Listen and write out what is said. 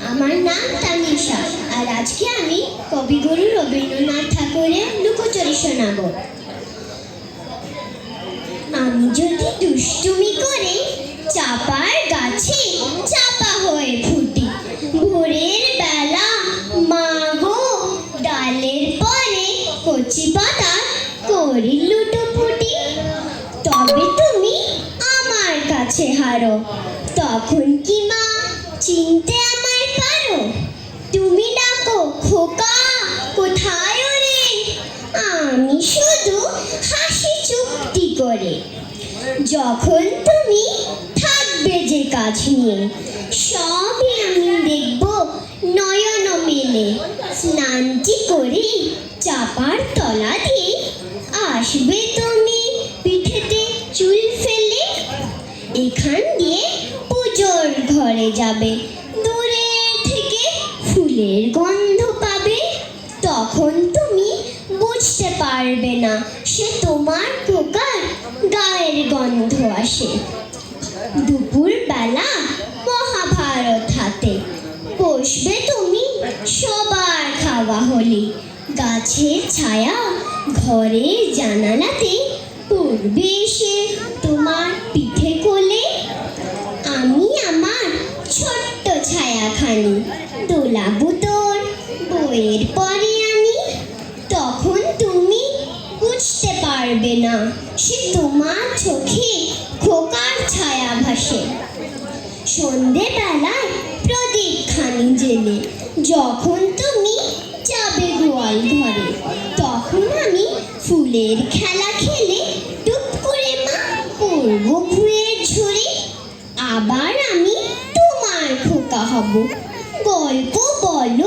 আমার নাম তানিশা, আর আজকে আমি কবিগুরু রবীন্দ্রনাথ ঠাকুরের লুকোচুরি শোনাবো। আমি যদি দুষ্টুমি করে চাপার গাছে চাপা হয়ে ফুটি, ভোরের বেলা মা গো ডালের পরে কচি পাতা করি লুটোপুটি, তবে তুমি আমার কাছে হারো, তখন কি মা চিনতে আমায় পারো? তুমি ডাকো খোকা কোথায় ওরে, আমি শুধু হাসি চুপটি করে। যখন তুমি থাকবে যে কাজ নিয়ে, সবই আমি দেখব নয়ন মেলে। স্নানটি করে চাপার তলা দিয়ে আসবে তুমি পিঠেতে চুল ফেলে, এখান দিয়ে পুজোর ঘরে যাবে, দূরে থেকে ফুলের গন্ধ পাবে। তখন তুমি বুঝতে পারবে না সে তোমার খোকার গায়ের গন্ধ আসে। দুপুর বেলা মহাভারত হাতে বসবে তুমি সবার খাওয়া হলে, গাছের ছায়া ঘরের জানালাতে পড়বে এসে তোমার পিঠে কোলে। আমি আমার ছোট্ট ছায়াখানি দোলাবো তোর বইয়ের পরে আনি, তখন তুমি বুঝতে পারবে না সে তোমার চোখে খোকার ছায়া ভাসে। সন্ধেবেলায় প্রদীপ খানি জেলে যখন তুমি যাবে গোয়াল ঘরে, তখন আমি ফুলের খেলা খেলে টুপ করে মা পড়ব ভুঁয়ের ঝরে। আবার আমি তোমার খোকা হব, গল্প বলো